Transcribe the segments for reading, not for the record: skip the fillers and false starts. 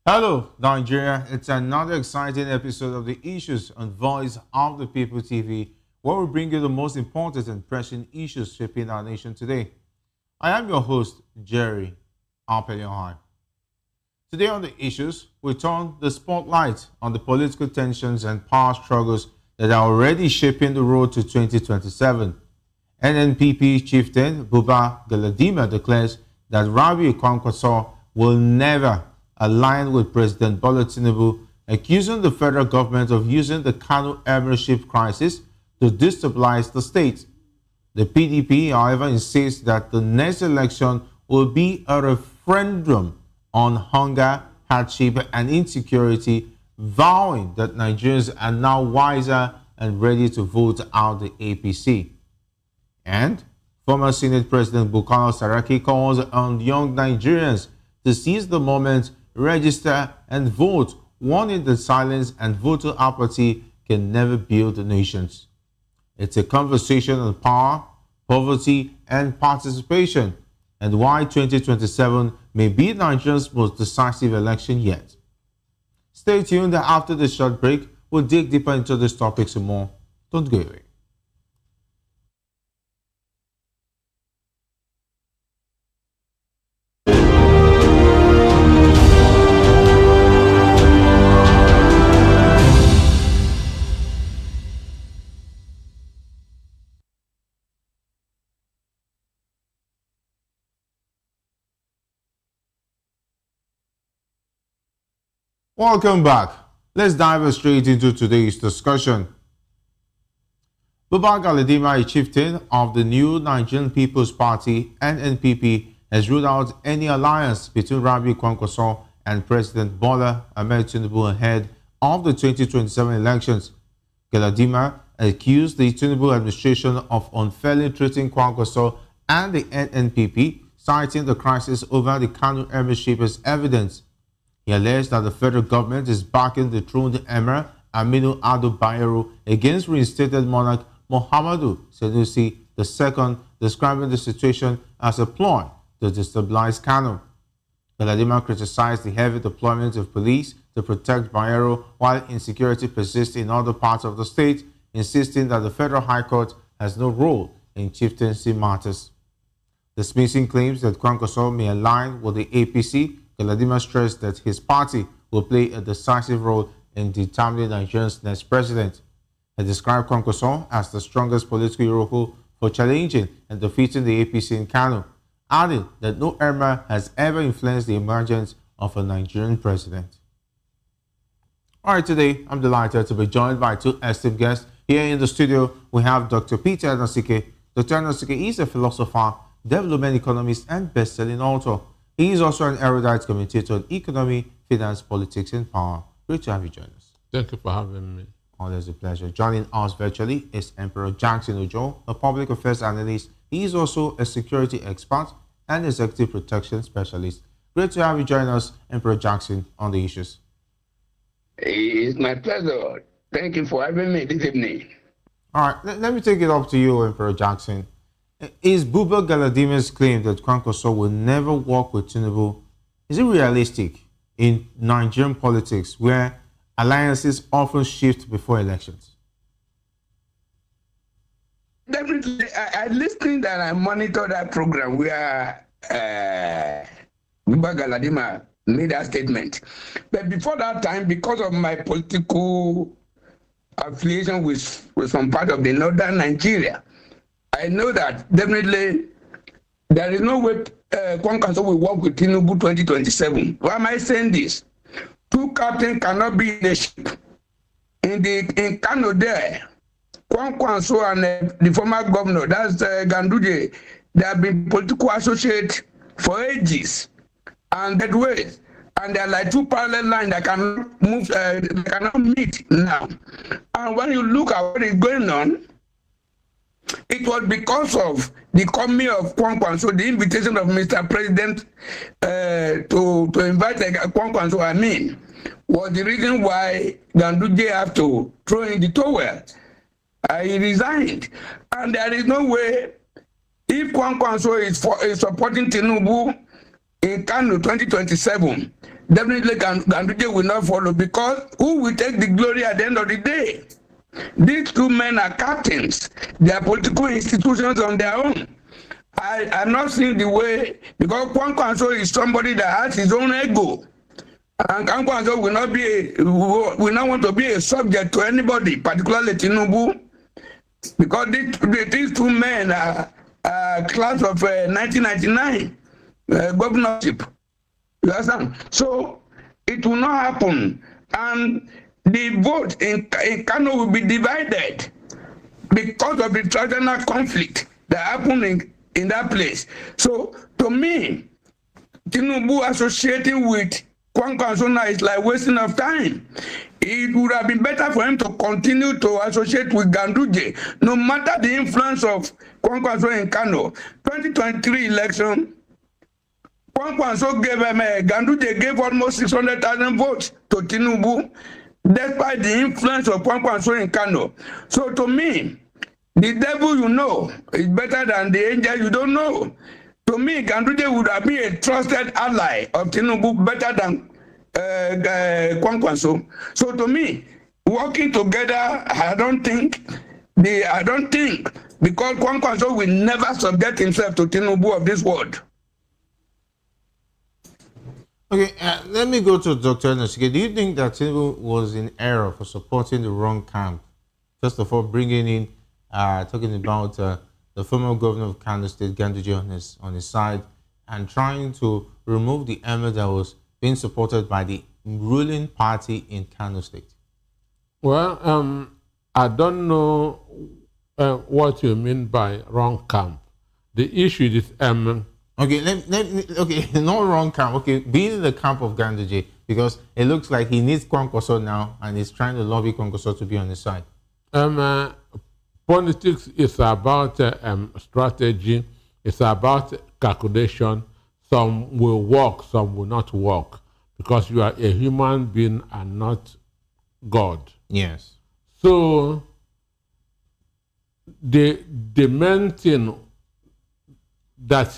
Hello, Nigeria. It's another exciting episode of the Issues on Voice of the People TV, where we bring you the most important and pressing issues shaping our nation today. I am your host, Jerry Arpelion. Today on the Issues, we turn the spotlight on the political tensions and power struggles that are already shaping the road to 2027. NNPP chieftain Buba Galadima declares that Rabi Kwankwaso will never align with President Bola Tinubu, accusing the federal government of using the Kano emirship crisis to destabilize the state. The PDP, however, insists that the next election will be a referendum on hunger, hardship, and insecurity, vowing that Nigerians are now wiser and ready to vote out the APC. And former Senate President Bukola Saraki calls on young Nigerians to seize the moment, register, and vote, warning that silence and voter apathy can never build nations. It's a conversation on power, poverty, and participation, and why 2027 may be Nigeria's most decisive election yet. Stay tuned after this short break. We'll dig deeper into this topic some more. Don't go away. Welcome back. Let's dive straight into today's discussion. Buba Galadima, a chieftain of the new Nigerian People's Party (NNPP), has ruled out any alliance between Rabi Kwankwaso and President Bola Ahmed Tinubu ahead of the 2027 elections. Galadima accused the Tinubu administration of unfairly treating Kwankwaso and the NNPP, citing the crisis over the Kano emirship as evidence. He alleged that the federal government is backing the throned Emir Aminu Ado Bayero against reinstated monarch Muhammadu Sanusi II, describing the situation as a ploy to destabilize Kano. Galadima criticized the heavy deployment of police to protect Bayero while insecurity persists in other parts of the state, insisting that the Federal High Court has no role in chieftaincy matters. Dismissing claims that Kwankwaso may align with the APC, Galadima stressed that his party will play a decisive role in determining Nigeria's next president. He described Kwankwaso as the strongest political hero for challenging and defeating the APC in Kano, adding that no emir has ever influenced the emergence of a Nigerian president. All right, today I'm delighted to be joined by two esteemed guests. Here in the studio, we have Dr. Peter Nasike. Dr. Nasike is a philosopher, development economist, and best-selling author. He is also an erudite commentator on economy, finance, politics, and power. Great to have you join us. Thank you for having me. Always a pleasure. Joining us virtually is Emperor Jackson Ojo, a public affairs analyst. He is also a security expert and executive protection specialist. Great to have you join us, Emperor Jackson, on the issues. It's my pleasure. Thank you for having me this evening. All right, let me take it up to you, Emperor Jackson. Is Buba Galadima's claim that Kwankwaso will never work with Tinubu, is it realistic in Nigerian politics where alliances often shift before elections? Definitely, I listened and I monitor that program where Buba Galadima made that statement. But before that time, because of my political affiliation with some part of the northern Nigeria, I know that definitely there is no way Kwankwaso will work with Tinubu 2027. Why am I saying this? Two captains cannot be in a ship. In Kano there, Kwankwaso and the former governor, that's Ganduje, they have been political associates for ages. And that way, and they're like two parallel lines that cannot move, they cannot meet now. And when you look at what is going on, it was because of the coming of Kwankwaso, the invitation of Mr. President to invite Kwankwaso, was the reason why Ganduje have to throw in the towel. He resigned. And there is no way, if Kwankwaso is supporting Tinubu in Kano 2027, definitely Ganduje will not follow, because who will take the glory at the end of the day? These two men are captains. They are political institutions on their own. I'm not seeing the way, because Kwankwaso is somebody that has his own ego. And Kwankwaso will not want to be a subject to anybody, particularly Tinubu, because these two men are class of 1999 governorship. You understand? So it will not happen, and the vote in Kano will be divided because of the traditional conflict that happened in that place. So to me, Tinubu associating with Kwankwaso now is like wasting of time. It would have been better for him to continue to associate with Ganduje, no matter the influence of Kwankwaso in Kano. 2023 election, Kwankwaso gave Ganduje gave almost 600,000 votes to Tinubu, despite the influence of Kwankwaso in Kano. So to me, the devil you know is better than the angel you don't know. To me, Ganduje would have been a trusted ally of Tinubu better than Kwankwaso. So to me, working together, I don't think, because Kwankwaso will never subject himself to Tinubu of this world. Okay, let me go to Dr. Nosike. Do you think that Tinubu was in error for supporting the wrong camp? First of all, bringing in, talking about the former governor of Kano State, Ganduje, on his side, and trying to remove the emir that was being supported by the ruling party in Kano State. Well, I don't know what you mean by wrong camp. The issue is okay, not wrong camp. Okay, being in the camp of Ganduje, because it looks like he needs Kwankwaso now, and he's trying to lobby Kwankwaso to be on his side. Politics is about strategy. It's about calculation. Some will work, some will not work, because you are a human being and not God. Yes. So the main thing that's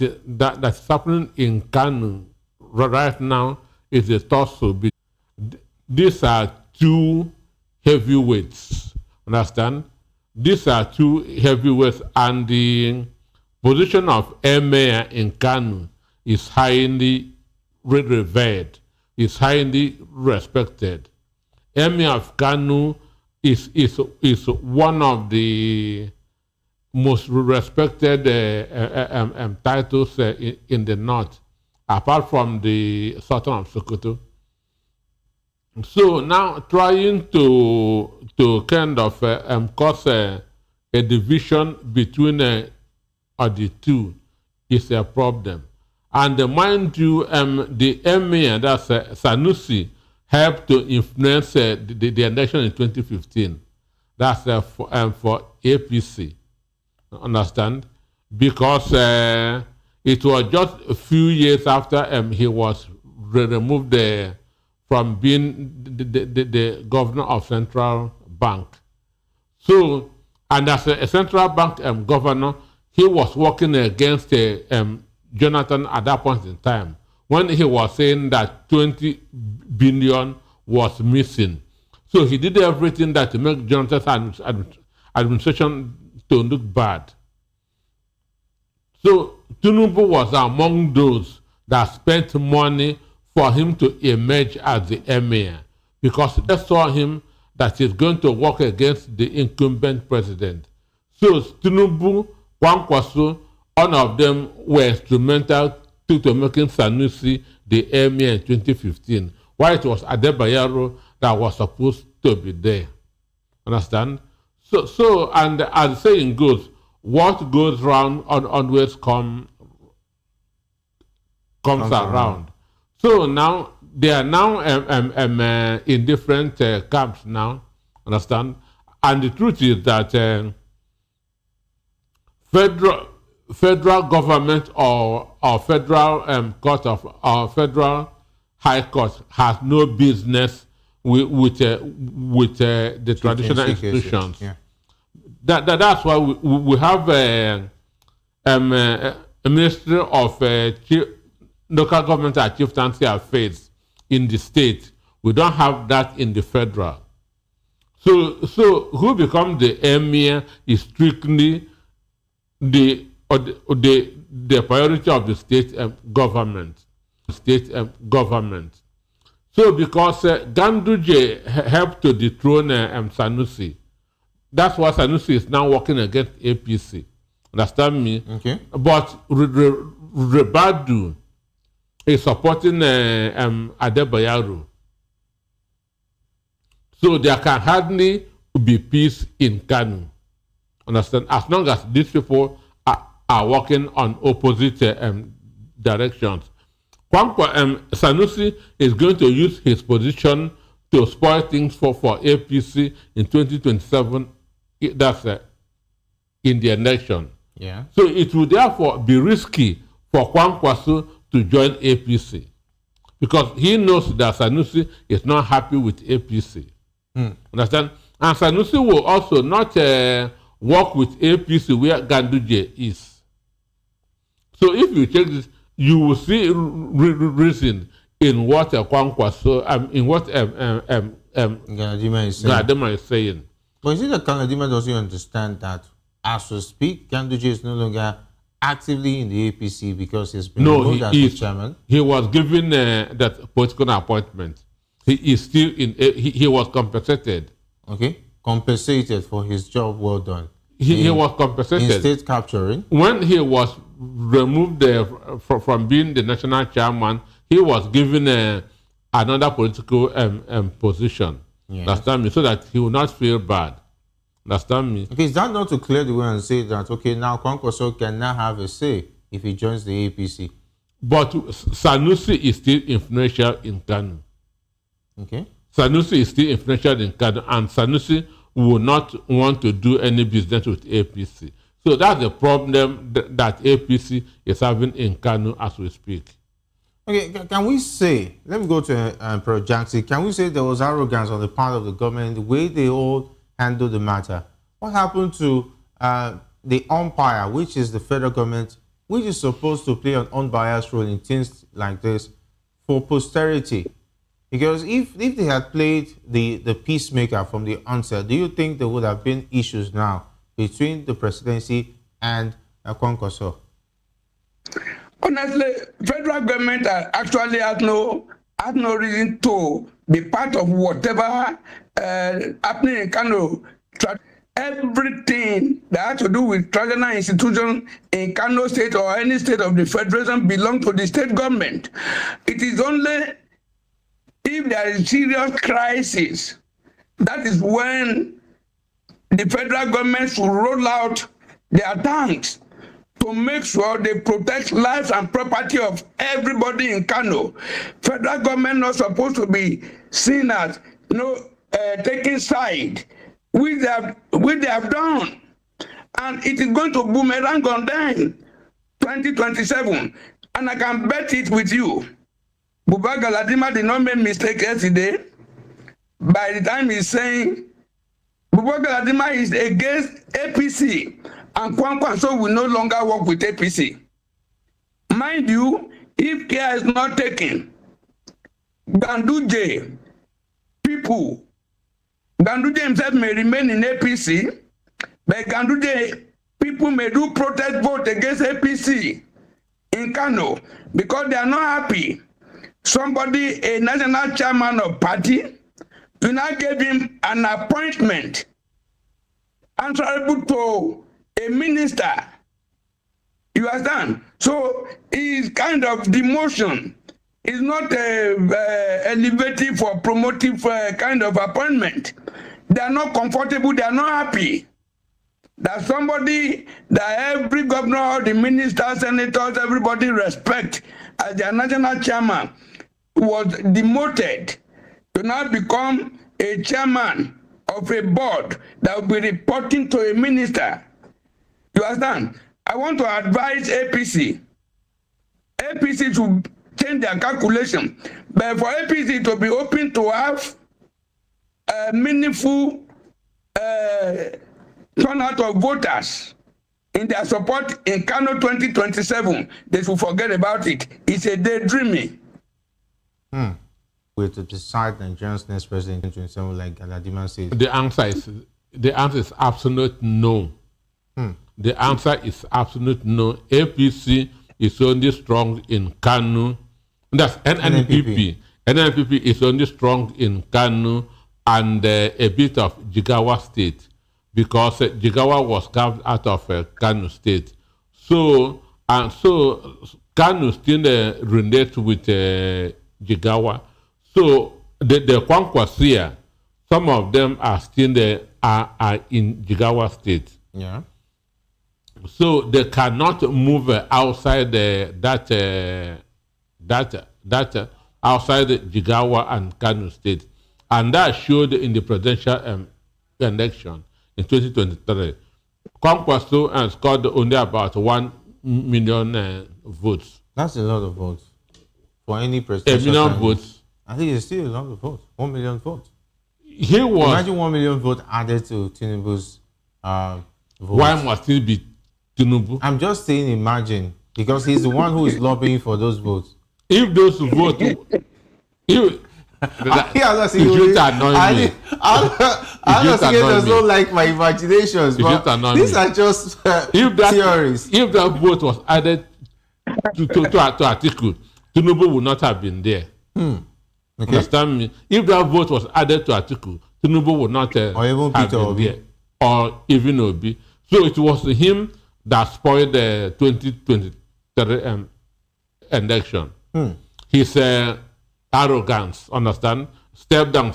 happening in Kano right now is the tussle. These are two heavyweights. Understand? These are two heavyweights, and the position of emir in Kano is highly revered, is highly respected. Emir of Kano is one of the most respected titles in the north, apart from the Sultan of Sokoto. So now trying to kind of cause a division between the two is a problem. And mind you, the emir, that's Sanusi, helped to influence the election in 2015. That's for APC. Understand? Because it was just a few years after he was removed from being the governor of Central Bank. So, and as a central bank governor, he was working against Jonathan at that point in time, when he was saying that 20 billion was missing. So he did everything that to make Jonathan's administration to look bad. So Tinubu was among those that spent money for him to emerge as the emir, because they saw him that he's going to work against the incumbent president. So Tinubu, Kwankwaso, all of them were instrumental to making Sanusi the emir in 2015, while it was Adebayaro that was supposed to be there. Understand? So, and as the saying goes, what goes round always comes around. So now they are now in different camps now. Understand? And the truth is that federal government or federal court or federal high court has no business with the traditional institutions. Yeah. That's why we have a Ministry of Local Government and Chieftaincy Affairs in the state. We don't have that in the federal. So who becomes the emir is strictly the priority of the state government. So because Ganduje helped to dethrone Sanusi, that's why Sanusi is now working against APC. Understand me? Okay. But Rebadu is supporting Adebayaru. So there can hardly be peace in Kanu. Understand? As long as these people are working on opposite directions. Sanusi is going to use his position to spoil things for APC in 2027. That's in the election. Yeah. So it will therefore be risky for Kwankwaso to join APC because he knows that Sanusi is not happy with APC. Understand? And Sanusi will also not work with APC where Ganduje is. So if you check this, you will see reason in what Kwankwaso, in what Galadima is saying. But is it that Galadima doesn't understand that as we speak, Ganduje is no longer actively in the APC because he's been removed as the chairman? He was given that political appointment. He is still in. He was compensated. Okay, compensated for his job well done. He was compensated in state capturing. When he was removed from being the national chairman, he was given another political position. Yes. Understand me? So that he will not feel bad. Understand me? Okay, is that not to clear the way and say that, okay, now Kwankwaso can now have a say if he joins the APC? But Sanusi is still influential in Kanu. Okay. Sanusi is still influential in Kanu, and Sanusi will not want to do any business with APC. So that's the problem that APC is having in Kanu as we speak. Okay, can we say, let me go to Prof. Jackson, can we say there was arrogance on the part of the government, the way they all handled the matter? What happened to the umpire, which is the federal government, which is supposed to play an unbiased role in things like this for posterity? Because if they had played the peacemaker from the onset, do you think there would have been issues now between the presidency and Kwankwaso? Honestly, federal government actually has no reason to be part of whatever happening in Kano. Everything that has to do with traditional institutions in Kano State or any state of the federation belongs to the state government. It is only if there is serious crisis, that is when the federal government should roll out their tanks to make sure they protect lives and property of everybody in Kano. Federal government not supposed to be seen as taking side, which they have done, and it is going to boomerang on them 2027. And I can bet it with you, Buba Galadima did not make mistake yesterday. By the time he's saying Buba Galadima is against APC, and Kwankwaso will no longer work with APC. Mind you, if care is not taken, Ganduje himself may remain in APC, but Ganduje people may do protest vote against APC in Kano because they are not happy. Somebody, a national chairman of party, do not give him an appointment answerable to a minister. You understand? So it's kind of demotion. It's not elevative or promotive kind of appointment. They are not comfortable. They are not happy. That somebody that every governor, the ministers, senators, everybody respect as their national chairman was demoted to now become a chairman of a board that will be reporting to a minister. You understand? I want to advise APC. APC should change their calculation. But for APC to be open to have a meaningful turnout of voters in their support in Kano 2027, they should forget about it. It's a daydreaming. with to decide Nigeria's next president in 2027, like Galadima says? The answer is absolute no. The answer is absolute no. APC is only strong in Kanu. That's NNPP. NNPP is only strong in Kanu and a bit of Jigawa State, because Jigawa was carved out of Kanu State. So Kanu still relates with Jigawa. So the Kwankwaso, some of them are still are in Jigawa State. Yeah. So they cannot move outside that outside Jigawa and Kano State, and that showed in the presidential election in 2023. Kwankwaso scored only about 1 million votes. That's a lot of votes for any presidential. 1 million votes. I think it's still a lot of votes. 1 million votes. Imagine 1 million votes added to Tinubu's votes. Why must it be Tinubu? I'm just saying, imagine, because he's the one who is lobbying for those votes. If those votes, it should annoy me. Does not like my imaginations, but these are just theories. If that vote was added to Atiku, Tinubu would not have been there. Okay. Understand me? If that vote was added to Atiku, Tinubu would not or even have Peter been Obi. there. Or even Obi. So it was him that spoiled the 2023 election. His arrogance, understand? Step down.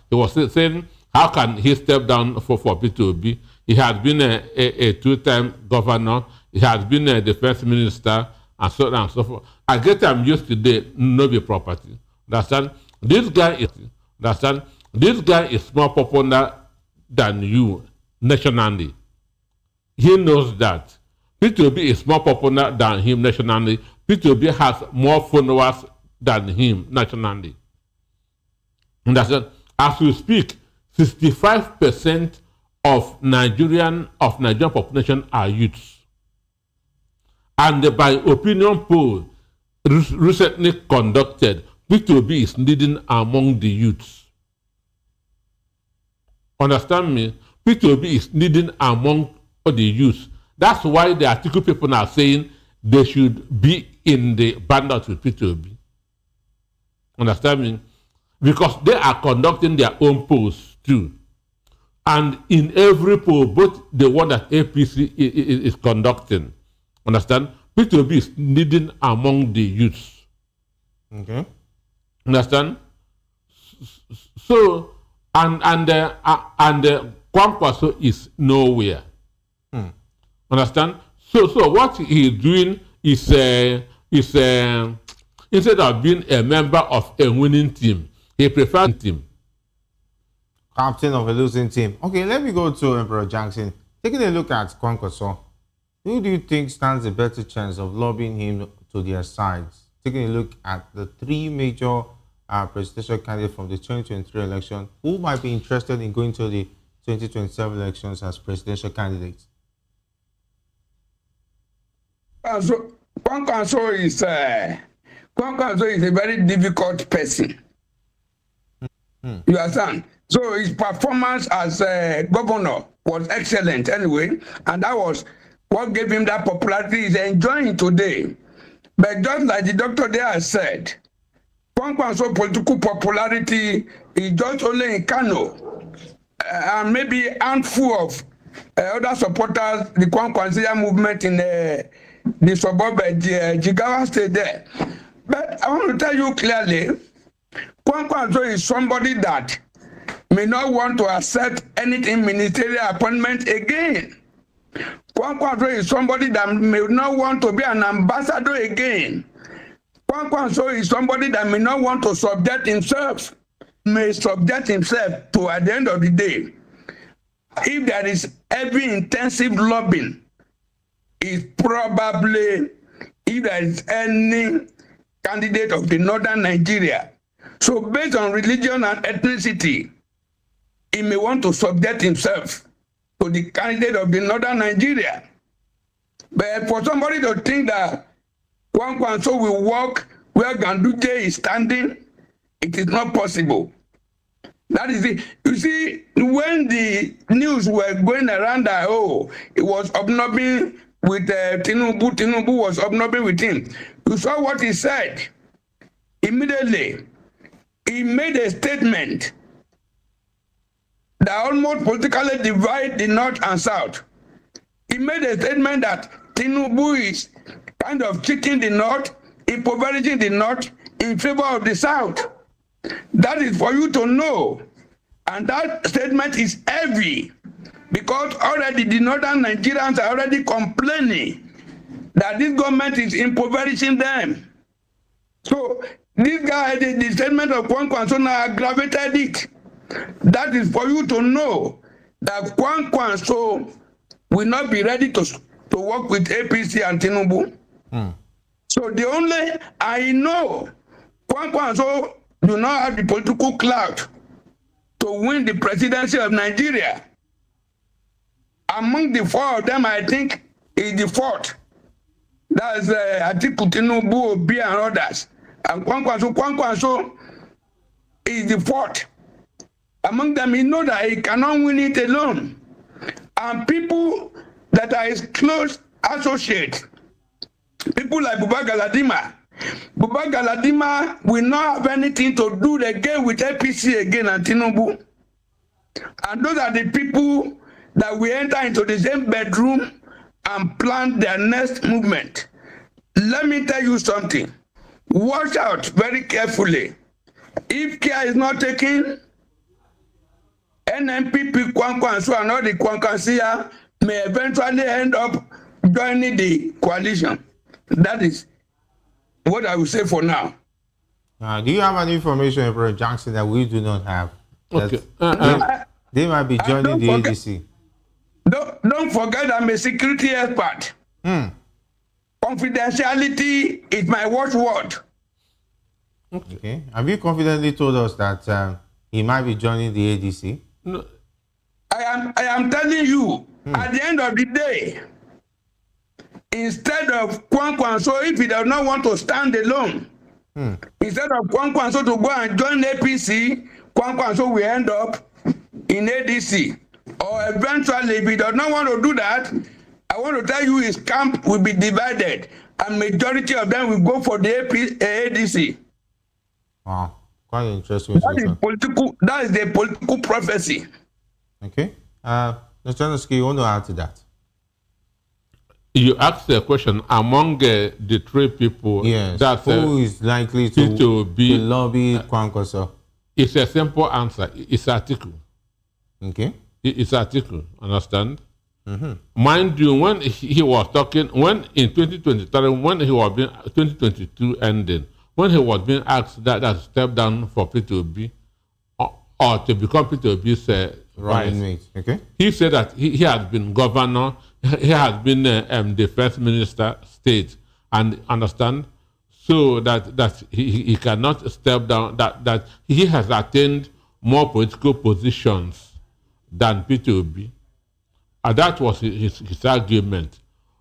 He was saying, how can he step down for Peter Obi? He had been a two-time governor. He had been a defense minister, and so on and so forth. I guess I'm used to the Nobi property. Understand? This guy is more popular than you nationally. He knows that. Peter Obi is more popular than him nationally. Peter Obi has more followers than him nationally. Understand? As we speak, 65% of Nigerian population are youths. And by opinion poll recently conducted, Peter Obi is leading among the youths. Understand me? Peter Obi is leading among the youths. That's why the Atiku people are saying they should be in the band with Peter Obi. Understand me? Because they are conducting their own polls too. And in every poll, both the one that APC is conducting, understand? Peter Obi is leading among the youths. Okay. Understand? So, and Kwankwaso is nowhere. Understand? So what he's doing is instead of being a member of a winning team, he prefers team. Captain of a losing team. Okay, let me go to Emperor Jackson. Taking a look at Kwankwaso, who do you think stands a better chance of lobbying him to their sides? Taking a look at the three major presidential candidates from the 2023 election, who might be interested in going to the 2027 elections as presidential candidates? Kwankwaso is a very difficult person. You understand? So his performance as a governor was excellent anyway, and that was what gave him that popularity he's enjoying today. But just like the doctor there has said, Kwankwaso political popularity is just only in Kano, and maybe a handful of other supporters, the Kwankwaso movement in the suburb of Jigawa State there. But I want to tell you clearly, Kwankwaso is somebody that may not want to accept anything ministerial appointment again. Kwankwaso is somebody that may not want to be an ambassador again. Kwankwaso is somebody that may not want to subject himself, may subject himself to, at the end of the day, if there is heavy intensive lobbying, is probably, if there is any candidate of the northern Nigeria. So based on religion and ethnicity, he may want to subject himself to the candidate of the northern Nigeria. But for somebody to think that Kwankwaso will walk where Ganduje is standing, It is not possible. That is it. You see, when the news were going around that, oh, it was hobnobbing with Tinubu, Tinubu was hobnobbing with him. You saw what he said. Immediately, he made a statement that almost politically divided the North and South. He made a statement that Tinubu is kind of cheating the North, impoverishing the North in favor of the South. That is for you to know. And that statement is heavy because already the northern Nigerians are already complaining that this government is impoverishing them. So this guy, the statement of Kwankwaso now aggravated it. That is for you to know that Kwankwaso will not be ready to work with APC and Tinubu. So the only, I know Kwankwaso do not have the political clout to win the presidency of Nigeria. Among the four of them, I think is the fourth. That's Atiku, Tinubu, Obi, and others. And Kwankwaso is the fourth. Among them, he knows that he cannot win it alone. And people that are his close associates, people like Buba Galadima, Buba Galadima will not have anything to do again with APC again and Tinubu. And those are the people that will enter into the same bedroom and plan their next movement. Let me tell you something. Watch out very carefully. If care is not taken, NNPP, Kwankwaso, and all the Kwankwasia may eventually end up joining the coalition. That is what I will say for now. Do you have any information, Brother Jackson, that we do not have? Okay. They might be joining the ADC. Don't forget I'm a security expert. Confidentiality is my watchword. Okay. Have you confidently told us that he might be joining the ADC? No. I am telling you, at the end of the day, instead of Kwankwaso, if he does not want to stand alone, instead of Kwankwaso to go and join APC, Kwankwaso will end up in ADC. Or eventually, if he does not want to do that, I want to tell you his camp will be divided, and majority of them will go for the ADC. Wow, quite interesting. That is the political prophecy. Okay. Mr. you want to add to that? You asked a question among the three people. Yes. That who is likely to lobby Kwankwaso? It's a simple answer. It's Atiku. Okay. It's Atiku. Understand? Mind you, when he was talking, when in 2023, when he was being 2022 ending, when he was being asked that step down for P2B or to become P2B's running mate. Okay. He said that he has been governor, he has been the first minister state, and understand, so that he cannot step down, that he has attained more political positions than P2B. And that was his argument.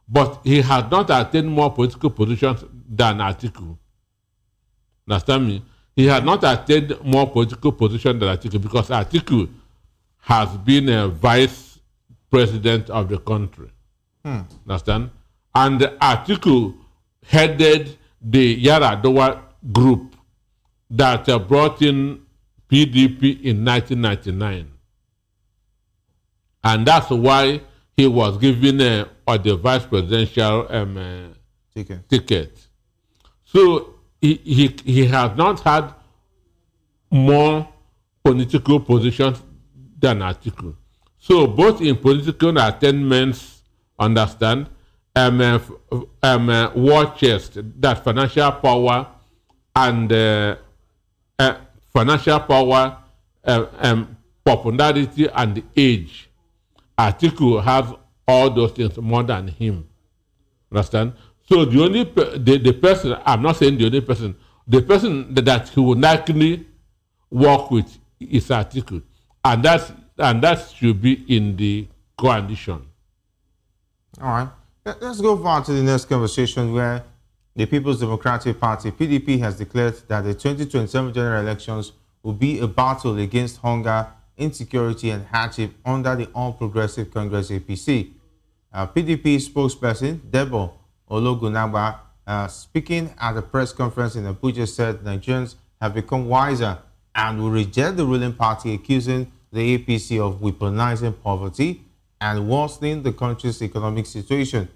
But he has not attained more political positions than Atiku. Understand me? He has not attained more political positions than Atiku because Atiku has been a vice president of the country. Understand? And Atiku headed the Yaradowa group that brought in PDP in 1999. And that's why he was given the vice presidential ticket. So he has not had more political positions than Atiku. So both in political attainments, understand, war chest, that financial power and financial power, popularity and age. Atiku has all those things more than him. Understand? So the only the person, I'm not saying the only person, the person that he would likely work with is Atiku. And that should be in the coalition. All right. Let's go forward to the next conversation where The People's Democratic Party, PDP, has declared that the 2027 general elections will be a battle against hunger, insecurity, and hardship under the All Progressive Congress APC. PDP spokesperson Debo Ologunagba, speaking at a press conference in Abuja, said Nigerians have become wiser and will reject the ruling party, accusing the APC of weaponizing poverty and worsening the country's economic situation.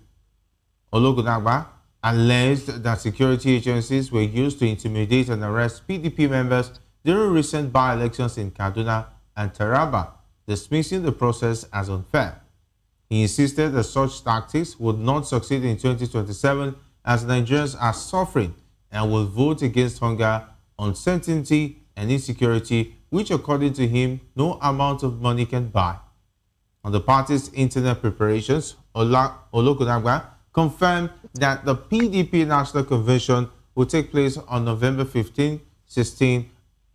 Ologunagba alleged that security agencies were used to intimidate and arrest PDP members during recent by-elections in Kaduna and Taraba, dismissing the process as unfair. He insisted that such tactics would not succeed in 2027 as Nigerians are suffering and will vote against hunger, uncertainty, and insecurity, which, according to him, no amount of money can buy. On the party's internet preparations, Ologunagba confirmed that the PDP National Convention will take place on November 15-16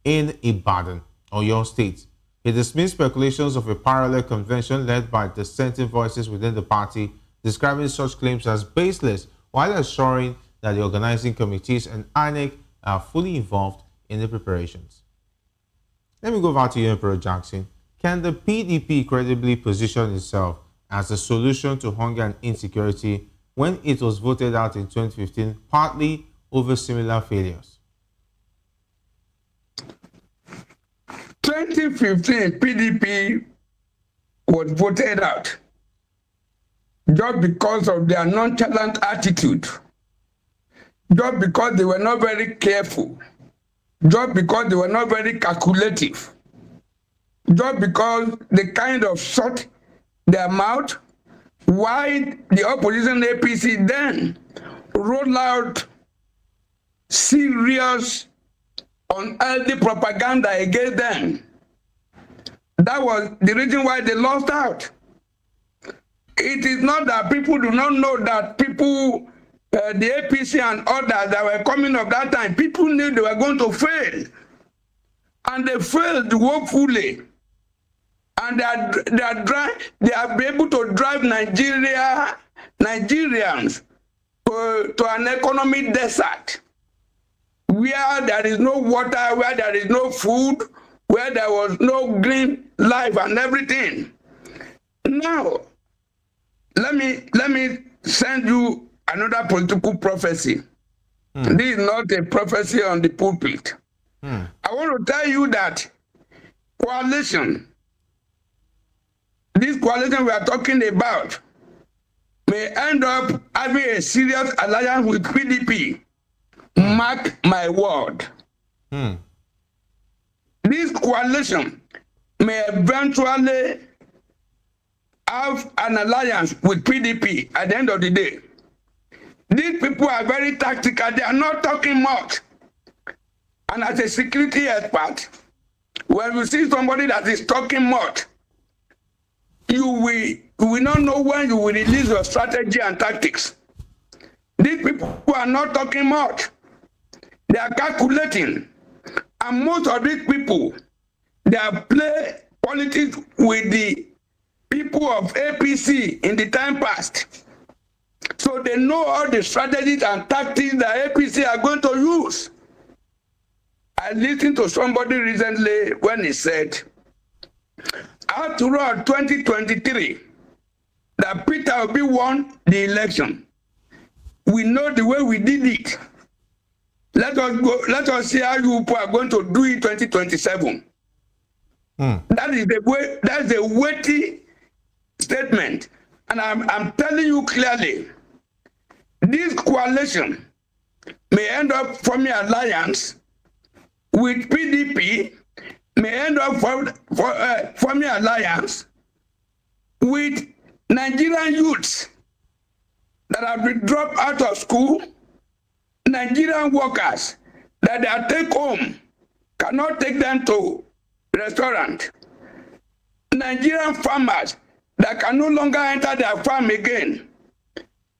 in Ibadan, Oyo State. He dismissed speculations of a parallel convention led by dissenting voices within the party, describing such claims as baseless, while assuring that the organizing committees and INEC are fully involved in the preparations. Let me go back to you, Emperor Jackson. Can the PDP credibly position itself as a solution to hunger and insecurity when it was voted out in 2015, partly over similar failures? 2015, PDP was voted out just because of their nonchalant attitude, just because they were not very careful, just because they were not very calculative, just because they kind of shut their mouth, while the opposition APC then rolled out serious unhealthy propaganda against them. That was the reason why they lost out. It is not that people do not know that people, the APC and others that were coming up that time, people knew they were going to fail. And they failed woefully. And they are able to drive Nigerians to an economic desert, where there is no water, where there is no food, where there was no green life and everything. Now, let me send you another political prophecy. This is not a prophecy on the pulpit. I want to tell you that this coalition we are talking about, may end up having a serious alliance with PDP. Mark my word. This coalition may eventually have an alliance with PDP at the end of the day. These people are very tactical. They are not talking much. And as a security expert, when you see somebody that is talking much, you will not know when you will release your strategy and tactics. These people who are not talking much, they are calculating. And most of these people, they have played politics with the people of APC in the time past. So they know all the strategies and tactics that APC are going to use. I listened to somebody recently when he said, after all 2023, that Peter Obi won the election. We know the way we did it. Let us see how you are going to do it 2027. That is the way, that's a weighty statement. And I'm telling you clearly, this coalition may end up forming alliance with PDP, may end up forming alliance with Nigerian youths that have been dropped out of school, Nigerian workers that they are take home, cannot take them to restaurant, Nigerian farmers that can no longer enter their farm again.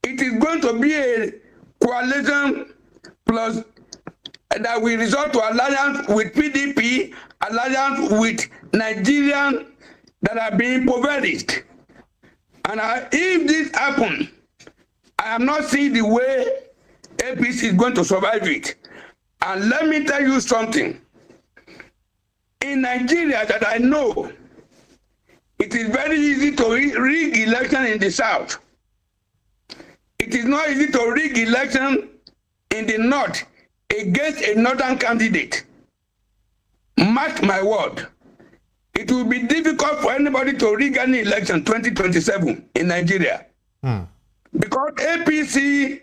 It is going to be a coalition plus that will result to alliance with PDP, alliance with Nigerians that are being impoverished. And if this happens, I am not seeing the way APC is going to survive it. And let me tell you something. In Nigeria that I know, it is very easy to rig election in the South. It is not easy to rig election in the North against a Northern candidate. Mark my word. It will be difficult for anybody to rig any election 2027 in Nigeria. Because APC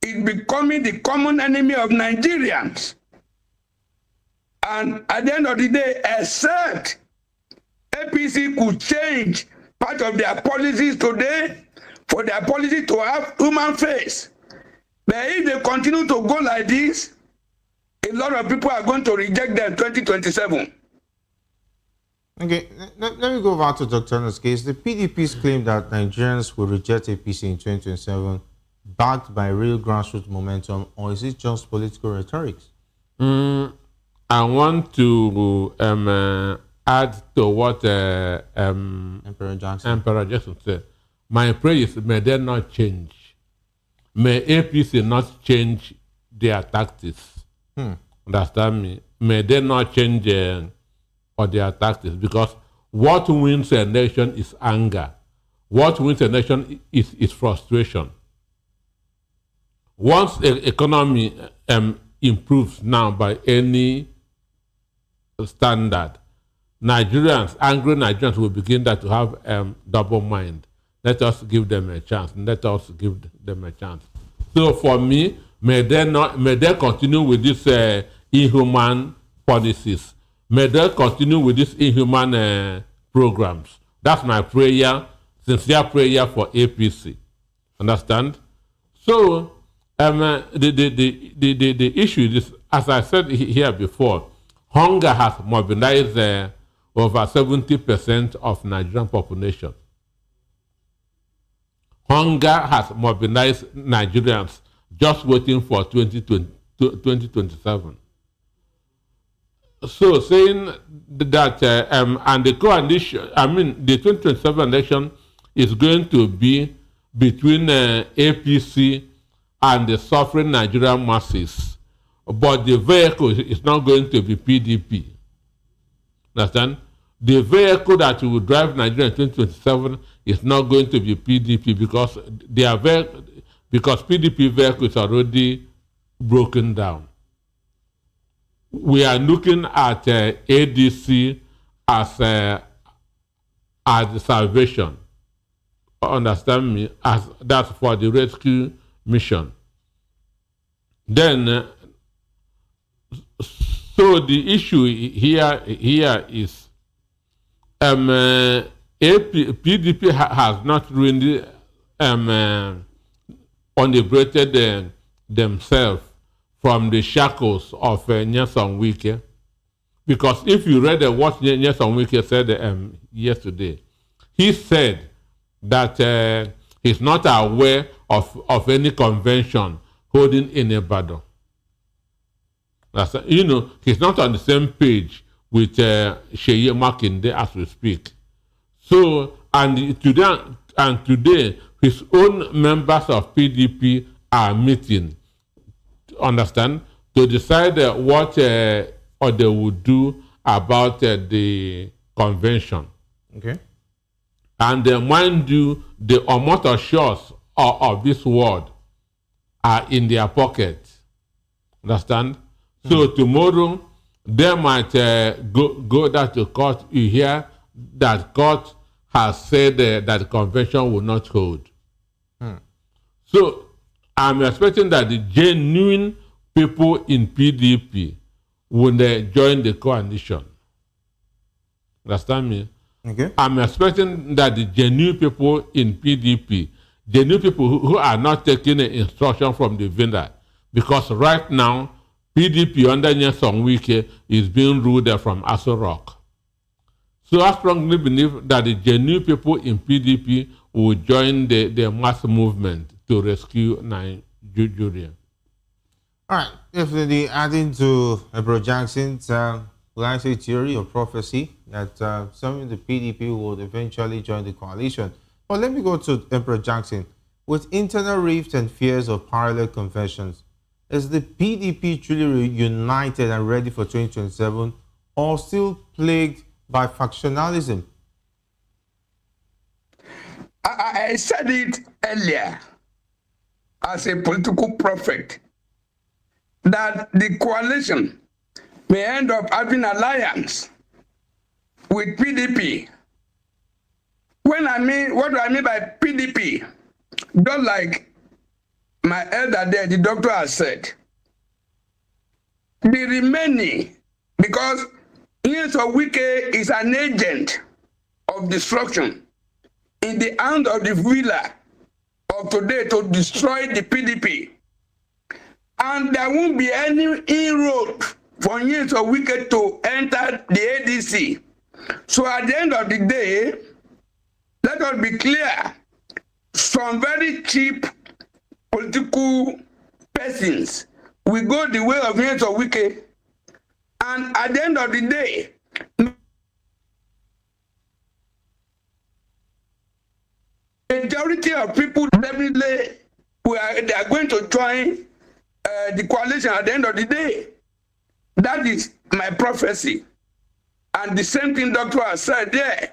is becoming the common enemy of Nigerians. And at the end of the day, except APC could change part of their policies today for their policy to have human face. But if they continue to go like this, a lot of people are going to reject them 2027. Okay, let me go back to Dr. Turner's case. The PDP's claim that Nigerians will reject APC in 2027 backed by real grassroots momentum, or is it just political rhetoric? I want to add to what Emperor Jackson said. My prayer is, may they not change. May APC not change their tactics. Understand me? May they not change or their tactics, because what wins a nation is anger. What wins a nation is frustration. Once the economy improves now by any standard, angry Nigerians will begin to have double mind. Let us give them a chance. Let us give them a chance. So for me, may they continue with these inhuman policies. May they continue with these inhuman programs. That's my prayer, sincere prayer for APC. Understand? So the issue is, as I said here before, hunger has mobilized over 70% of Nigerian population. Hunger has mobilized Nigerians just waiting for 2027. So saying that, and the coalition, the 2027 election is going to be between APC and the suffering Nigerian masses, but the vehicle is not going to be PDP. Understand? The vehicle that will drive Nigeria in 2027 is not going to be PDP because PDP vehicle is already broken down. We are looking at ADC as the salvation. Understand me? As that's for the rescue mission. Then, so the issue here is PDP has not really liberated themselves from the shackles of Nyesom Wike. Because if you read what Nyesom Wike said yesterday, he said that he's not aware of any convention holding in Ibadan. He's not on the same page with Sheye Makinde as we speak. So, and today, his own members of PDP are meeting, understand, to decide what they would do about the convention. Okay. And mind you, the Omoto shores of this world are in their pocket. Understand? So tomorrow, they might go down to court. You hear that court has said that the convention will not hold. So I'm expecting that the genuine people in PDP will join the coalition. Understand me? Okay. I'm expecting that the genuine people in PDP, genuine people who are not taking the instruction from the vendor, because right now, PDP under Nyesom Wike is being ruled from Aso Rock. So I strongly believe that the genuine people in PDP will join the mass movement to rescue Nigeria. All right. Definitely adding to Emperor Jackson's, will I say theory or prophecy that some of the PDP would eventually join the coalition. But let me go to Emperor Jackson. With internal rifts and fears of parallel conventions, is the PDP truly united and ready for 2027 or still plagued by factionalism? I said it earlier as a political prophet that the coalition may end up having alliance with PDP. What do I mean by PDP? Just like my elder there, the doctor has said, the remaining, because Nyesom Wike is an agent of destruction in the hand of the ruler of today to destroy the PDP. And there won't be any inroad for Nyesom Wike to enter the ADC. So at the end of the day, let us be clear, some very cheap political persons will go the way of Nyesom Wike. And at the end of the day, majority of people definitely they are going to join the coalition at the end of the day. That is my prophecy. And the same thing Doctor has said there.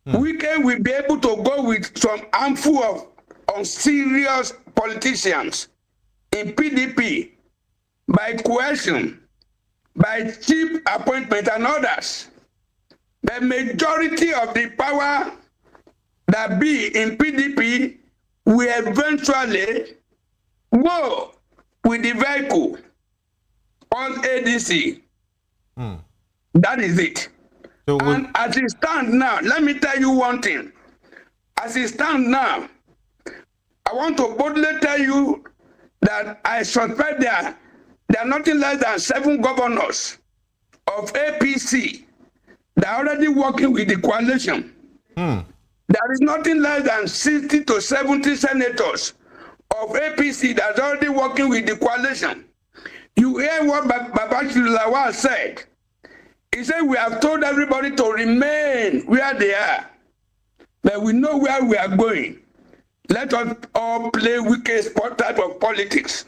Wike will be able to go with some handful of unserious politicians in PDP by coercion, by cheap appointment and others. The majority of the power that be in PDP will eventually go with the vehicle on ADC. That is it. So and as it stands now, let me tell you one thing. As it stands now, I want to boldly tell you that I suspect there are nothing less than 7 governors of APC that are already working with the coalition. There is nothing less than 60 to 70 senators of APC that are already working with the coalition. You hear what Babashir Lawal said. He said, we have told everybody to remain where they are, but we know where we are going. Let us all play wicked sport type of politics.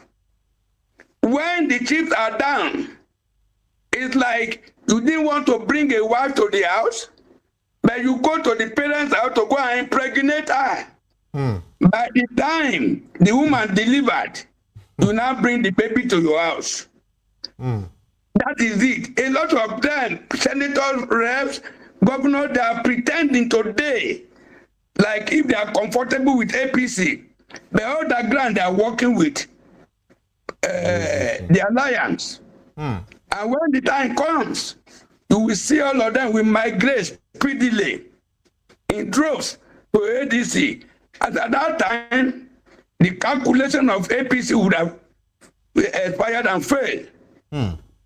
When the chips are down, it's like you didn't want to bring a wife to the house, but you go to the parents' house to go and impregnate her. By the time the woman delivered, you now bring the baby to your house. That is it. A lot of them, senators, reps, governors, they are pretending today, like if they are comfortable with APC, but all the ground they are working with the alliance. And when the time comes, you will see all of them will migrate speedily in droves to ADC. And at that time, the calculation of APC would have expired and failed.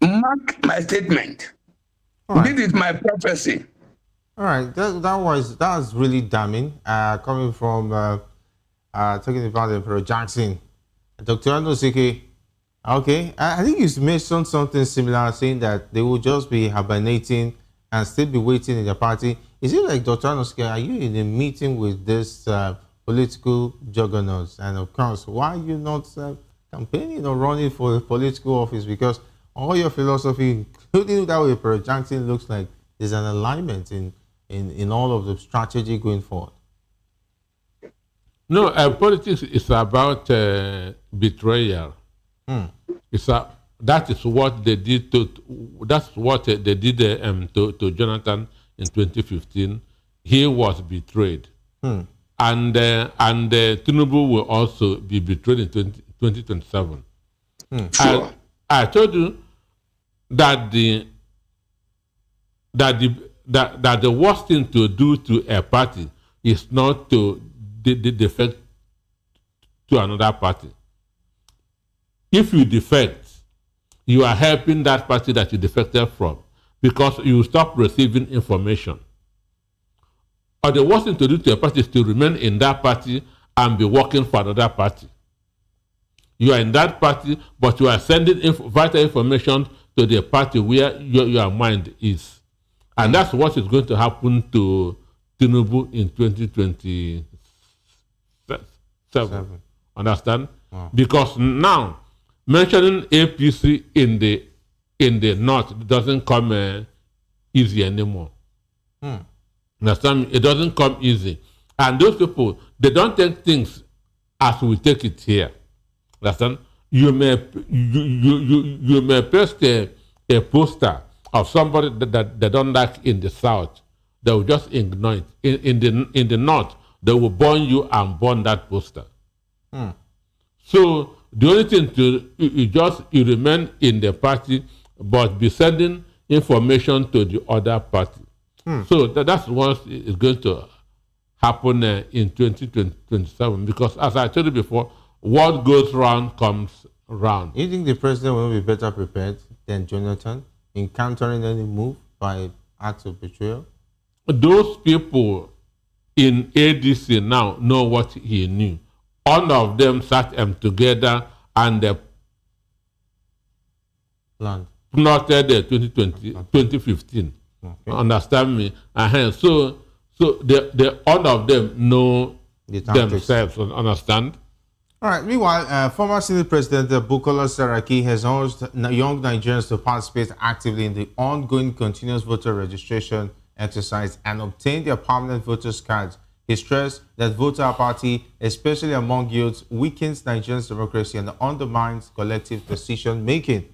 Mark my statement. Right. This is my prophecy. All right, that was really damning. Coming from talking about Emperor Jackson, Dr. Anosike. Okay, I think you mentioned something similar, saying that they will just be hibernating and still be waiting in the party. Is it like, Dr. Anosike, are you in a meeting with this political juggernauts? And of course, why are you not campaigning or running for a political office? Because all your philosophy, including that way Emperor Jackson looks like, there's an alignment in all of the strategy going forward. No, politics is about betrayal. That is what they did to Jonathan in 2015. He was betrayed, and Tinubu will also be betrayed in 2027. Sure. I told you that the worst thing to do to a party is not to defect to another party. If you defect, you are helping that party that you defected from, because you stop receiving information. Or the worst thing to do to a party is to remain in that party and be working for another party. You are in that party, but you are sending vital information to the party where your mind is. And that's what is going to happen to Tinubu in 2027. 7. Understand? Wow. Because now mentioning APC in the north doesn't come easy anymore. Understand? It doesn't come easy, and those people, they don't take things as we take it here. Understand? You may paste a poster of somebody that they don't like in the south. They will just ignore it. In the north, they will burn you and burn that poster. So the only thing you remain in the party, but be sending information to the other party. So that's what is going to happen in 2027. Because as I told you before, what goes round comes round. You think the president will be better prepared than Jonathan in countering any move by acts of betrayal? Those people in ADC now know what he knew. All of them sat them together and they plotted 2015. Okay. Understand me? So all of them know themselves. Understand? All right. Meanwhile, former Senate President Bukola Saraki has urged young Nigerians to participate actively in the ongoing continuous voter registration exercise and obtain their permanent voters' cards. He stressed that voter apathy, especially among youths, weakens Nigeria's democracy and undermines collective decision-making.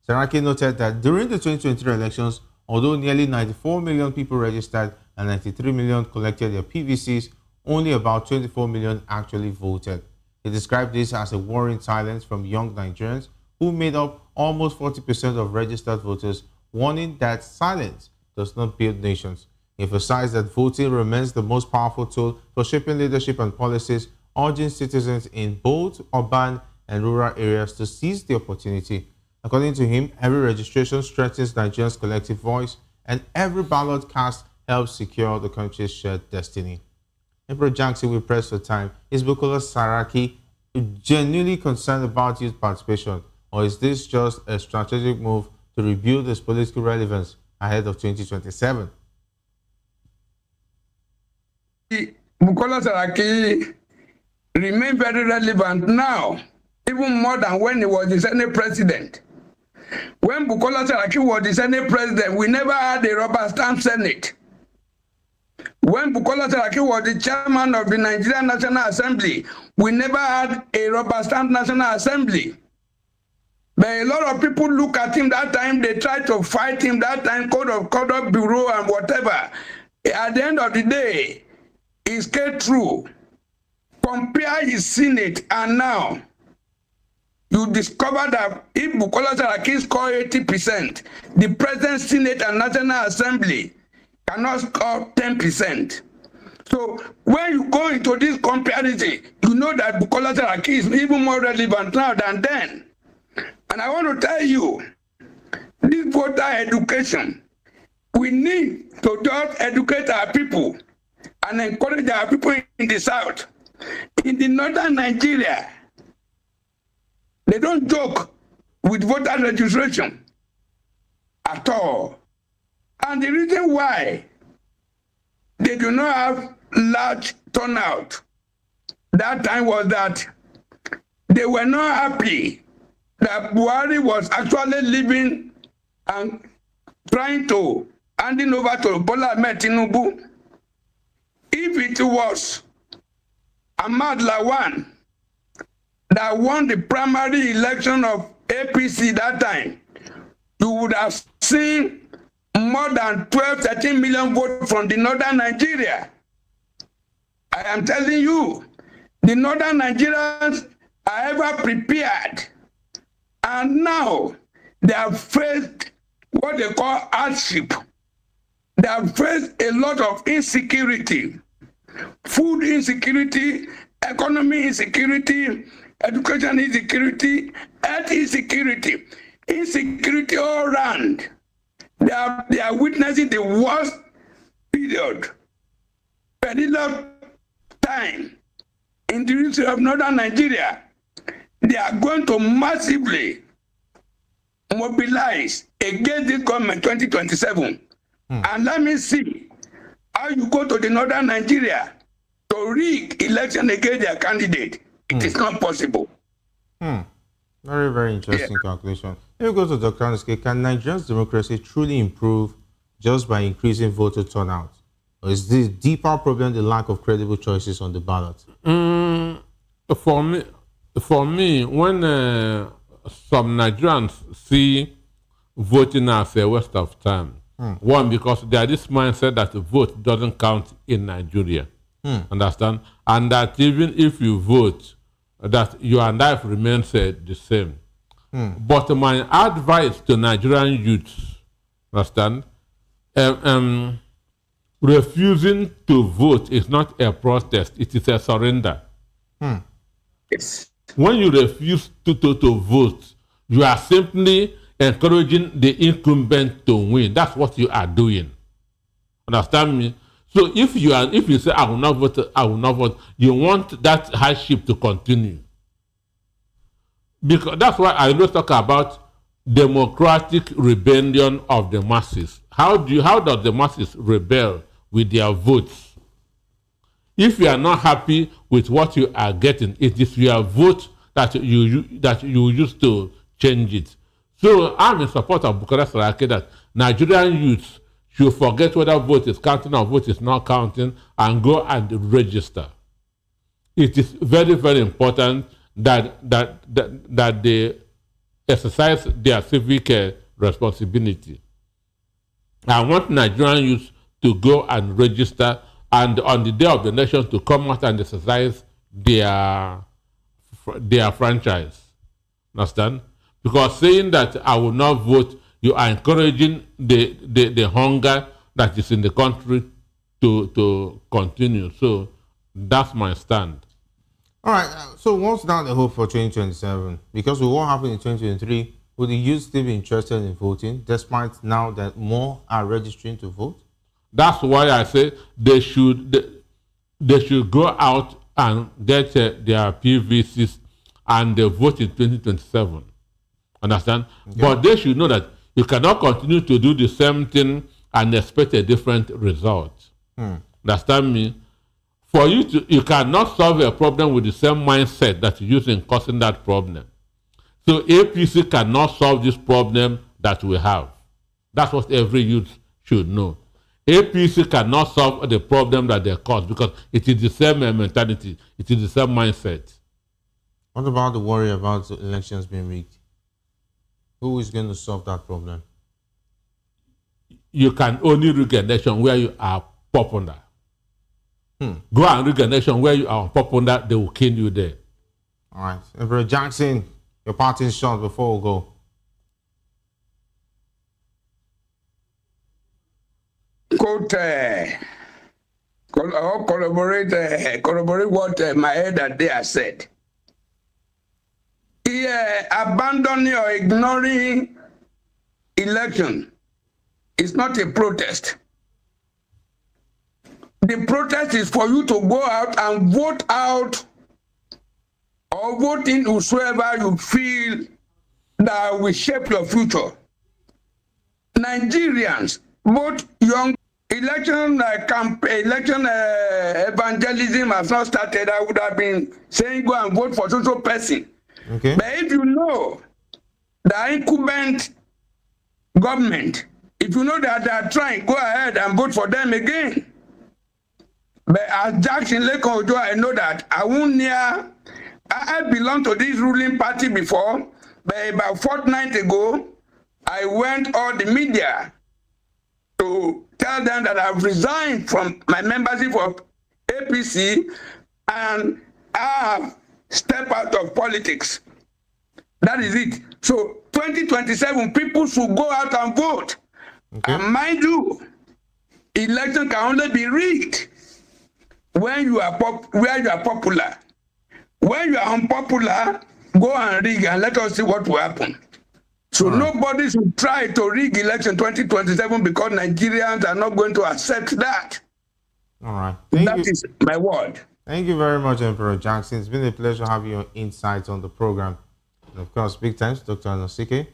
Saraki noted that during the 2023 elections, although nearly 94 million people registered and 93 million collected their PVCs, only about 24 million actually voted. He described this as a worrying silence from young Nigerians who made up almost 40% of registered voters, warning that silence does not build nations. He emphasized that voting remains the most powerful tool for shaping leadership and policies, urging citizens in both urban and rural areas to seize the opportunity. According to him, every registration strengthens Nigeria's collective voice, and every ballot cast helps secure the country's shared destiny. Emperor Jackson will press for time. Is Bukola Saraki genuinely concerned about youth participation, or is this just a strategic move to rebuild its political relevance ahead of 2027? Bukola Saraki remains very relevant now, even more than when he was the Senate president. When Bukola Saraki was the Senate president, we never had a rubber stamp Senate. When Bukola Saraki was the chairman of the Nigerian National Assembly, we never had a rubber stamp National Assembly. But a lot of people look at him that time, they try to fight him that time, Code of Bureau and whatever. At the end of the day, it's get through. Compare his Senate and now, you discover that if Bukola Saraki score 80%, the present Senate and National Assembly cannot score 10%. So when you go into this comparison, you know that Bukola Saraki is even more relevant now than then. And I want to tell you, this voter education, we need to just educate our people and encourage our people in the South. In the northern Nigeria, they don't joke with voter registration at all. And the reason why they do not have large turnout that time was that they were not happy that Buhari was actually living and trying to handing over to Bola Tinubu. If it was Ahmad Lawan that won the primary election of APC that time, you would have seen more than 12-13 million votes from the northern Nigeria. I am telling you, the northern Nigerians are ever prepared. And now they have faced what they call hardship. They have faced a lot of insecurity, food insecurity, economy insecurity, education insecurity, health insecurity, insecurity all around. They are witnessing the worst period, perilous time in the history of northern Nigeria. They are going to massively mobilize against this government 2027. And let me see how you go to the northern Nigeria to rig election against their candidate. It is not possible. Very, very interesting calculation. Let me go to Dr. Anuske. Can Nigeria's democracy truly improve just by increasing voter turnout? Or is this deeper problem the lack of credible choices on the ballot? For me, when some Nigerians see voting as a waste of time, one, because there is this mindset that the vote doesn't count in Nigeria. Understand? And that even if you vote, that your life remains the same. But my advice to Nigerian youths, understand, refusing to vote is not a protest, it is a surrender. Yes. When you refuse to vote, you are simply encouraging the incumbent to win. That's what you are doing. Understand me? So if you say I will not vote, you want that hardship to continue. Because that's why I always talk about democratic rebellion of the masses. How does the masses rebel with their votes? If you are not happy with what you are getting, it is your vote that you use to change it. So I'm in support of Bukola Saraki that Nigerian youths should forget whether vote is counting or vote is not counting and go and register. It is very, very important that they exercise their civic responsibility. I want Nigerian youths to go and register, and on the day of the election to come out and exercise their franchise. Understand? Because saying that I will not vote, you are encouraging the hunger that is in the country to continue. So that's my stand. All right. So what's now the hope for 2027? Because with what happened in 2023, will the youth still be interested in voting, despite now that more are registering to vote? That's why I say they should go out and get their PVCs and they vote in 2027. Understand? Okay. But they should know that you cannot continue to do the same thing and expect a different result. Understand me? For you cannot solve a problem with the same mindset that you use in causing that problem. So APC cannot solve this problem that we have. That's what every youth should know. APC cannot solve the problem that they cause because it is the same mentality, it is the same mindset. What about the worry about the elections being rigged? Who is going to solve that problem? You can only rig an election where you are popular. Go and rig an election where you are popular, they will kill you there. All right. Emperor Jackson, your parting shot before we go. Corroborate what my elder there said. Abandoning or ignoring election is not a protest. The protest is for you to go out and vote out or vote in whosoever you feel that will shape your future. Nigerians, both young election evangelism has not started. I would have been saying go and vote for social person. Okay. But if you know the incumbent government, if you know that they are trying, go ahead and vote for them again. But as Jackson Lekon Ojo, I know that I belonged to this ruling party before, but about a fortnight ago, I went on the media to tell them that I've resigned from my membership of APC and I have stepped out of politics. That is it. So 2027, people should go out and vote. Okay. And mind you, election can only be rigged when you are where you are popular. When you are unpopular, go and rig and let us see what will happen. So nobody should try to rig election 2027 because Nigerians are not going to accept that. All right. That is my word. Thank you very much, Emperor Jackson. It's been a pleasure having your insights on the program. And of course, big thanks, Dr. Anosike.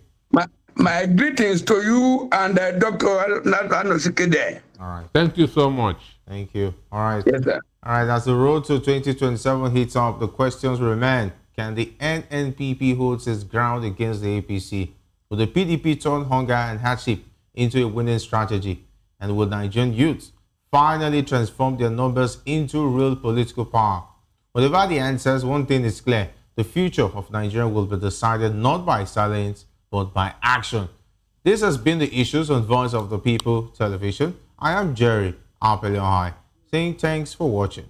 My greetings to you and Dr. Anosike there. All right. Thank you so much. Thank you. All right. Yes, sir. All right, as the road to 2027 heats up, the questions remain. Can the NNPP hold its ground against the APC? Will the PDP turn hunger and hardship into a winning strategy? And will Nigerian youth finally transform their numbers into real political power? Whatever the answers, one thing is clear. The future of Nigeria will be decided not by silence, but by action. This has been the Issues on Voice of the People television. I am Jerry Apeliohai, saying thanks for watching.